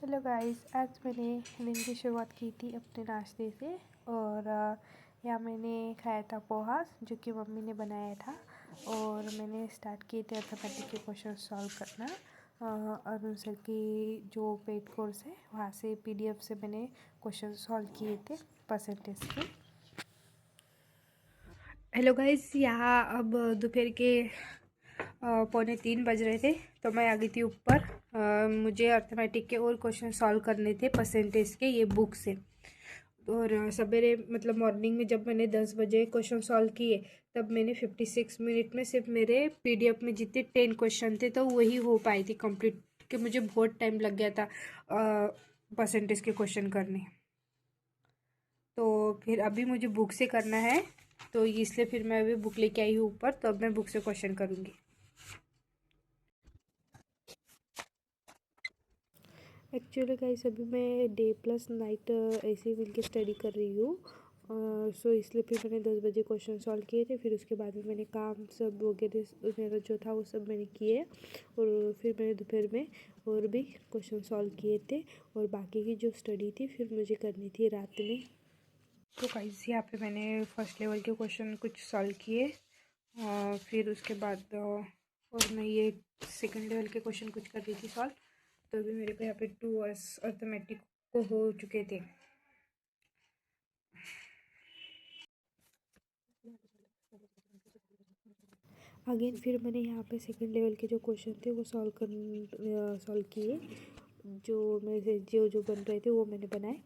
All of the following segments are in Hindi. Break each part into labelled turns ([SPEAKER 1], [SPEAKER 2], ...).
[SPEAKER 1] हेलो गाइस, आज मैंने दिन की शुरुआत की थी अपने नाश्ते से। और यहाँ मैंने खाया था पोहा जो कि मम्मी ने बनाया था। और मैंने स्टार्ट किए थे अर्थमेटिक के क्वेश्चन सॉल्व करना। अरुण सर की जो पेड कोर्स है वहाँ से PDF से मैंने क्वेश्चन सॉल्व किए थे परसेंटेज के। हेलो गाइस, यहाँ अब दोपहर के 2:45 बज रहे थे तो मैं आ गई थी ऊपर। मुझे अर्थमेटिक के और क्वेश्चन सॉल्व करने थे परसेंटेज के, ये बुक से। और सवेरे मतलब मॉर्निंग में जब मैंने 10 बजे क्वेश्चन सॉल्व किए तब मैंने 56 मिनट में सिर्फ मेरे PDF में जितने 10 क्वेश्चन थे तो वही हो पाई थी कंप्लीट, कि मुझे बहुत टाइम लग गया था परसेंटेज के क्वेश्चन करने। तो फिर अभी मुझे बुक से करना है, तो इसलिए फिर मैं अभी बुक लेके आई हूँ ऊपर, तो अब मैं बुक से क्वेश्चन करूँगी। एक्चुअली गाइस, अभी मैं डे प्लस नाइट ऐसे ही मिलके स्टडी कर रही हूँ। सो इसलिए फिर मैंने 10 बजे क्वेश्चन सॉल्व किए थे। फिर उसके बाद में मैंने काम सब वगैरह मेरा जो था वो सब मैंने किए। और फिर मैंने दोपहर में और भी क्वेश्चन सॉल्व किए थे। और बाकी की जो स्टडी थी फिर मुझे करनी थी रात में। तो गाइस, यहाँ पे मैंने फर्स्ट लेवल के क्वेश्चन कुछ सॉल्व किए। फिर उसके बाद और मैं ये सेकंड लेवल के क्वेश्चन कुछ कर रही थी सॉल्व। तो अभी मेरे को यहाँ पे 2 आवर्स अर्थमेटिक को हो चुके थे। अगेन फिर मैंने यहाँ पे सेकंड लेवल के जो क्वेश्चन थे वो सॉल्व किए। जो मेरे से जो जो बन रहे थे वो मैंने बनाए,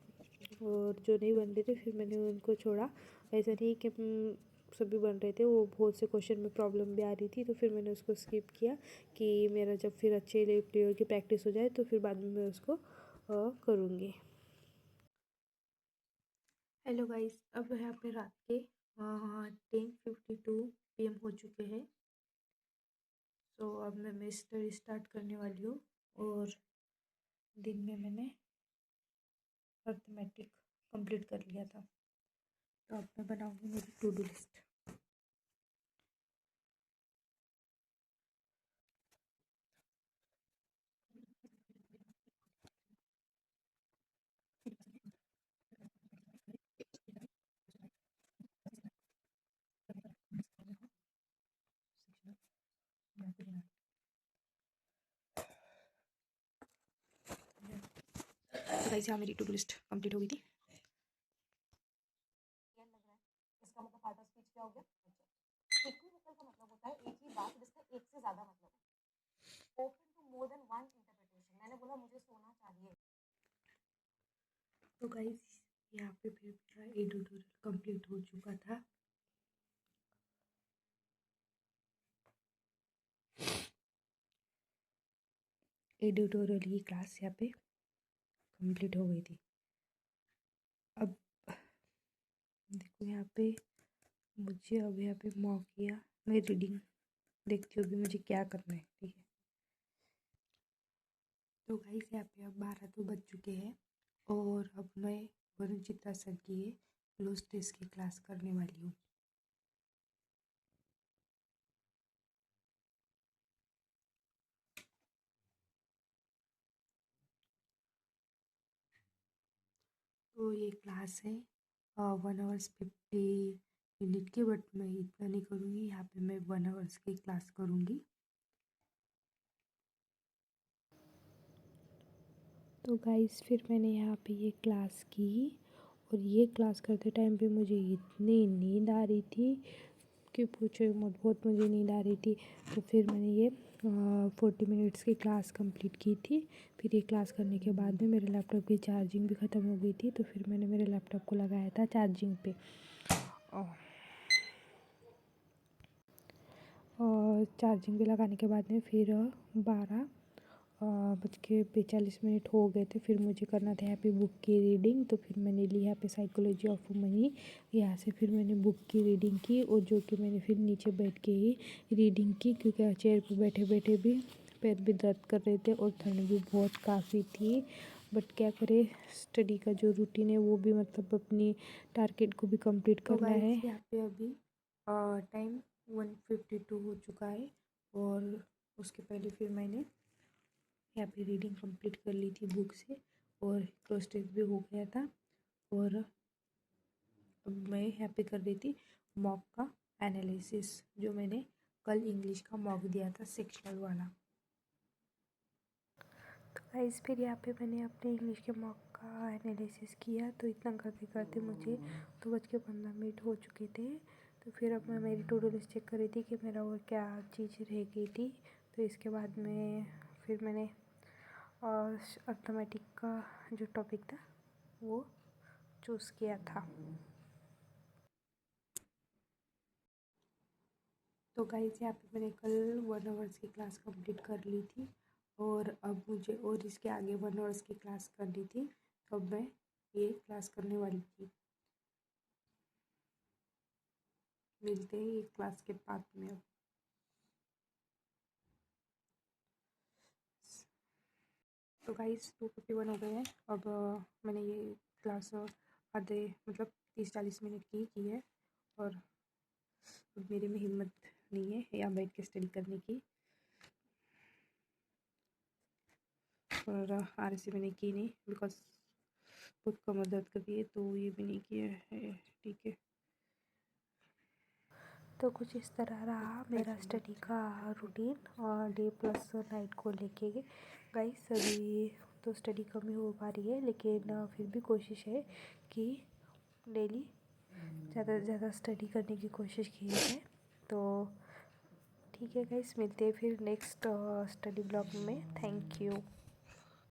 [SPEAKER 1] और जो नहीं बन रहे थे फिर मैंने उनको छोड़ा। ऐसा नहीं कि सभी बन रहे थे, वो बहुत से क्वेश्चन में प्रॉब्लम भी आ रही थी तो फिर मैंने उसको स्किप किया कि मेरा जब फिर अच्छे लेवल की प्रैक्टिस हो जाए तो फिर बाद में मैं उसको करूँगी। हेलो गाइस, अब यहाँ पे रात के 10:52 PM हो चुके हैं। तो अब मैं स्टडी स्टार्ट करने वाली हूँ। और दिन में मैंने अर्थमेटिक कंप्लीट कर लिया था, तो अब मैं बनाऊँगी मेरी टू डू लिस्ट। तो गाइस, यहाँ मेरी टू डू लिस्ट कंप्लीट हो गई थी।
[SPEAKER 2] इसका मतलब पार्ट ऑफ स्पीच क्या हो गया? इक्विवोकल का मतलब होता है एक ही बात जिसका एक से ज्यादा मतलब है। Open to more than one interpretation. मैंने बोला मुझे सोना चाहिए।
[SPEAKER 1] तो गाइस, यहाँ पे फिर मेरा एडिटोरियल कंप्लीट हो चुका था। एडिटोरियल की क्लास यहाँ पे कंप्लीट हो गई थी। अब देखो यहाँ पे मुझे अब यहाँ पे मॉक किया, मैं रीडिंग देखती हूँ अभी मुझे क्या करना है। ठीक है, तो गाइस यहाँ पे अब 12 तो बज चुके हैं और अब मैं वरुण चित्रा सर की क्लोज टेस्ट की क्लास करने वाली हूँ। तो ये क्लास है 1 आवर्स 50 मिनट की, बट मैं इतना नहीं करूँगी, यहाँ पे मैं 1 आवर्स की क्लास करूँगी। तो गाइस, फिर मैंने यहाँ पे ये क्लास की और ये क्लास करते टाइम पे मुझे इतनी नींद आ रही थी कि पूछो मत, बहुत मुझे नींद आ रही थी। तो फिर मैंने ये 40 मिनट्स की क्लास कंप्लीट की थी। फिर ये क्लास करने के बाद में मेरे लैपटॉप की चार्जिंग भी ख़त्म हो गई थी, तो फिर मैंने मेरे लैपटॉप को लगाया था चार्जिंग पे। और चार्जिंग पे लगाने के बाद में फिर 12:45 हो गए थे। फिर मुझे करना था यहाँ पे बुक की रीडिंग, तो फिर मैंने ली यहाँ पे साइकोलॉजी ऑफ मनी। यहाँ से फिर मैंने बुक की रीडिंग की, और जो कि मैंने फिर नीचे बैठ के ही रीडिंग की, क्योंकि चेयर पे बैठे बैठे भी पैर भी दर्द कर रहे थे और ठंड भी बहुत काफ़ी थी। बट क्या करें, स्टडी का जो रूटीन है वो भी मतलब अपनी टारगेट को भी कंप्लीट करना है। यहाँ पे अभी टाइम 1:52 हो चुका है। और उसके पहले फिर मैंने यहाँ पे रीडिंग कंप्लीट कर ली थी बुक से और क्रॉस टेस्ट भी हो गया था। और अब मैं यहाँ पे कर रही थी मॉक का एनालिसिस, जो मैंने कल इंग्लिश का मॉक दिया था सेक्शनल वाला। तो गाइस फिर यहाँ पे मैंने अपने इंग्लिश के मॉक का एनालिसिस किया। तो इतना करते करते मुझे 2:15 हो चुके थे। तो फिर अब मैं मेरी टू डू लिस्ट चेक कर रही थी कि मेरा और क्या चीज़ रह गई थी। तो इसके बाद में फिर मैंने अर्थमेटिक का जो टॉपिक था वो चूज़ किया था। तो गाइस यहाँ पे मैंने कल 1 आवर्स की क्लास कंप्लीट कर ली थी और अब मुझे और इसके आगे 1 आवर्स की क्लास करनी थी। तो अब मैं ये क्लास करने वाली थी। मिलते हैं ये क्लास के बाद में। अब तो गाइस 2:51 हो गए हैं। अब मैंने ये क्लास आधे मतलब 30-40 मिनट की है और अब मेरे में हिम्मत नहीं है यहाँ बैठ के स्टडी करने की। और RSC मैंने की नहीं बिकॉज बहुत कमर दर्द करती है, तो ये भी नहीं किया है। ठीक है, तो कुछ इस तरह रहा मेरा स्टडी का रूटीन और डे प्लस नाइट को लेके। गाइस अभी तो स्टडी कम ही हो पा रही है, लेकिन फिर भी कोशिश है कि डेली ज़्यादा से ज़्यादा स्टडी करने की कोशिश की है। तो ठीक है गाइस, मिलते हैं फिर नेक्स्ट स्टडी ब्लॉग में। Thank you.